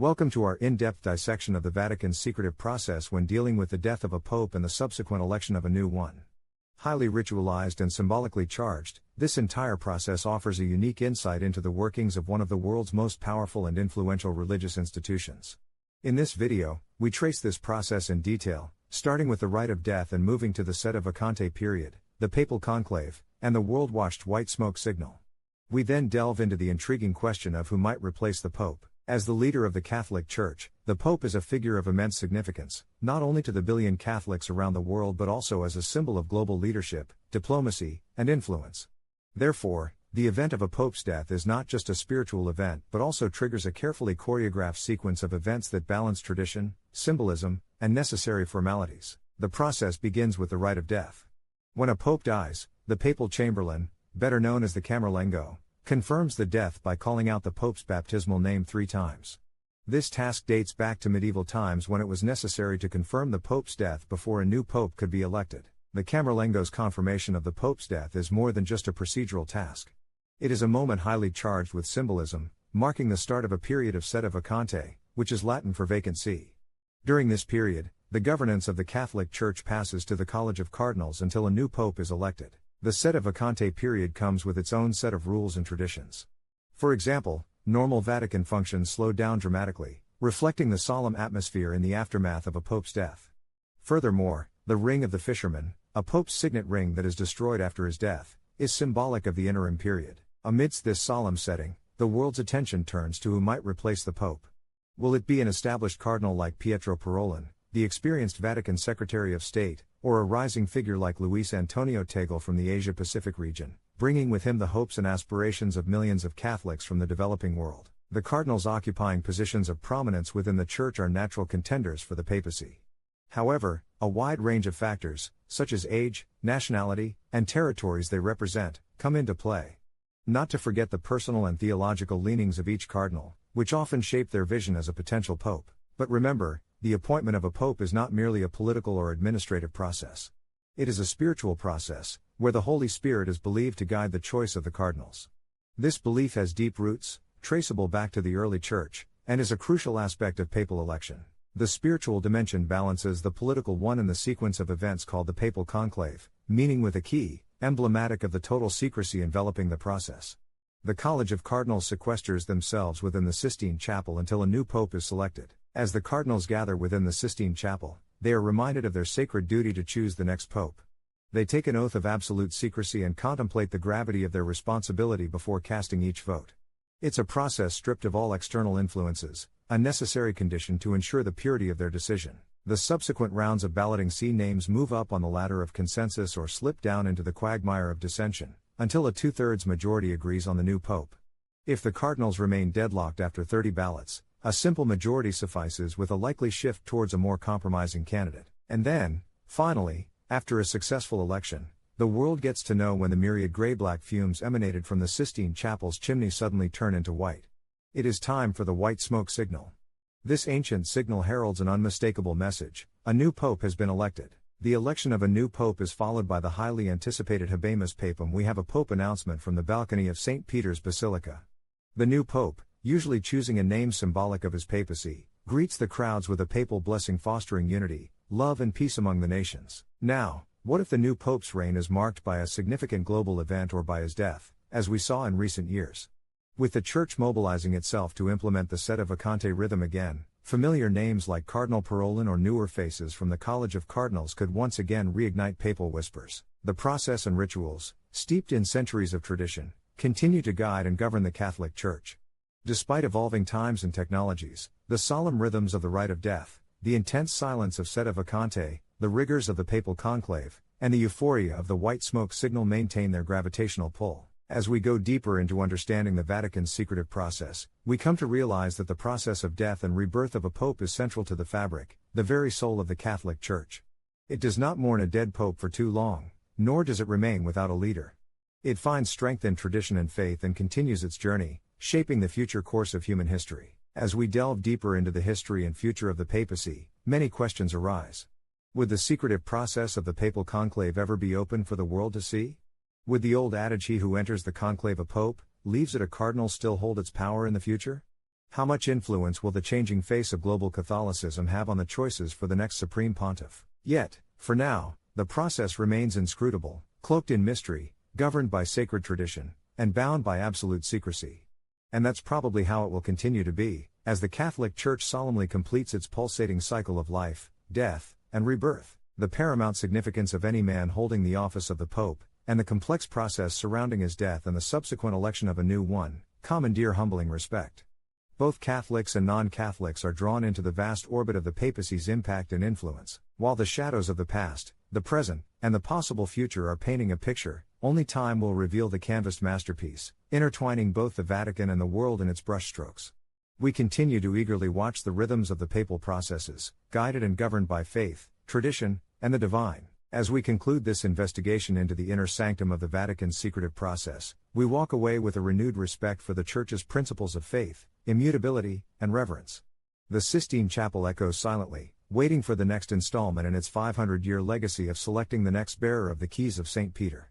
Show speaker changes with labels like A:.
A: Welcome to our in-depth dissection of the Vatican's secretive process when dealing with the death of a pope and the subsequent election of a new one. Highly ritualized and symbolically charged, this entire process offers a unique insight into the workings of one of the world's most powerful and influential religious institutions. In this video, we trace this process in detail, starting with the rite of death and moving to the sede vacante period, the papal conclave, and the world-watched white smoke signal. We then delve into the intriguing question of who might replace the pope. As the leader of the Catholic Church, the Pope is a figure of immense significance, not only to the billion Catholics around the world but also as a symbol of global leadership, diplomacy, and influence. Therefore, the event of a Pope's death is not just a spiritual event but also triggers a carefully choreographed sequence of events that balance tradition, symbolism, and necessary formalities. The process begins with the rite of death. When a Pope dies, the papal chamberlain, better known as the Camerlengo, confirms the death by calling out the Pope's baptismal name 3 times. This task dates back to medieval times when it was necessary to confirm the Pope's death before a new Pope could be elected. The Camerlengo's confirmation of the Pope's death is more than just a procedural task. It is a moment highly charged with symbolism, marking the start of a period of sede vacante, which is Latin for vacant see. During this period, the governance of the Catholic Church passes to the College of Cardinals until a new Pope is elected. The sede vacante period comes with its own set of rules and traditions. For example, normal Vatican functions slow down dramatically, reflecting the solemn atmosphere in the aftermath of a pope's death. Furthermore, the ring of the fisherman, a pope's signet ring that is destroyed after his death, is symbolic of the interim period. Amidst this solemn setting, the world's attention turns to who might replace the pope. Will it be an established cardinal like Pietro Parolin, the experienced Vatican Secretary of State, or a rising figure like Luis Antonio Tagle from the Asia-Pacific region, bringing with him the hopes and aspirations of millions of Catholics from the developing world? The cardinals occupying positions of prominence within the Church are natural contenders for the papacy. However, a wide range of factors, such as age, nationality, and territories they represent, come into play. Not to forget the personal and theological leanings of each cardinal, which often shape their vision as a potential pope. But remember, the appointment of a pope is not merely a political or administrative process. It is a spiritual process, where the Holy Spirit is believed to guide the choice of the cardinals. This belief has deep roots, traceable back to the early Church, and is a crucial aspect of papal election. The spiritual dimension balances the political one in the sequence of events called the papal conclave, meaning with a key, emblematic of the total secrecy enveloping the process. The College of Cardinals sequesters themselves within the Sistine Chapel until a new pope is selected. As the cardinals gather within the Sistine Chapel, they are reminded of their sacred duty to choose the next pope. They take an oath of absolute secrecy and contemplate the gravity of their responsibility before casting each vote. It's a process stripped of all external influences, a necessary condition to ensure the purity of their decision. The subsequent rounds of balloting see names move up on the ladder of consensus or slip down into the quagmire of dissension, until a 2/3 majority agrees on the new pope. If the cardinals remain deadlocked after 30 ballots, a simple majority suffices, with a likely shift towards a more compromising candidate. And then, finally, after a successful election, the world gets to know when the myriad gray-black fumes emanated from the Sistine Chapel's chimney suddenly turn into white. It is time for the white smoke signal. This ancient signal heralds an unmistakable message: a new pope has been elected. The election of a new pope is followed by the highly anticipated Habemus Papam. We have a pope announcement from the balcony of St. Peter's Basilica. The new pope, usually choosing a name symbolic of his papacy, greets the crowds with a papal blessing fostering unity, love and peace among the nations. Now, what if the new pope's reign is marked by a significant global event or by his death, as we saw in recent years? With the Church mobilizing itself to implement the sede vacante rhythm again, familiar names like Cardinal Parolin or newer faces from the College of Cardinals could once again reignite papal whispers. The process and rituals, steeped in centuries of tradition, continue to guide and govern the Catholic Church. Despite evolving times and technologies, the solemn rhythms of the rite of death, the intense silence of sede vacante, the rigors of the papal conclave, and the euphoria of the white smoke signal maintain their gravitational pull. As we go deeper into understanding the Vatican's secretive process, we come to realize that the process of death and rebirth of a pope is central to the fabric, the very soul of the Catholic Church. It does not mourn a dead pope for too long, nor does it remain without a leader. It finds strength in tradition and faith and continues its journey, shaping the future course of human history. As we delve deeper into the history and future of the papacy, many questions arise. Would the secretive process of the papal conclave ever be open for the world to see? Would the old adage, he who enters the conclave a pope, leaves it a cardinal, still hold its power in the future? How much influence will the changing face of global Catholicism have on the choices for the next Supreme Pontiff? Yet, for now, the process remains inscrutable, cloaked in mystery, governed by sacred tradition, and bound by absolute secrecy. And that's probably how it will continue to be, as the Catholic Church solemnly completes its pulsating cycle of life, death, and rebirth. The paramount significance of any man holding the office of the Pope, and the complex process surrounding his death and the subsequent election of a new one, commandeer humbling respect. Both Catholics and non-Catholics are drawn into the vast orbit of the papacy's impact and influence, while the shadows of the past, the present, and the possible future are painting a picture. Only time will reveal the canvassed masterpiece, intertwining both the Vatican and the world in its brushstrokes. We continue to eagerly watch the rhythms of the papal processes, guided and governed by faith, tradition, and the divine. As we conclude this investigation into the inner sanctum of the Vatican's secretive process, we walk away with a renewed respect for the Church's principles of faith, immutability, and reverence. The Sistine Chapel echoes silently, waiting for the next installment in its 500-year legacy of selecting the next bearer of the keys of St. Peter.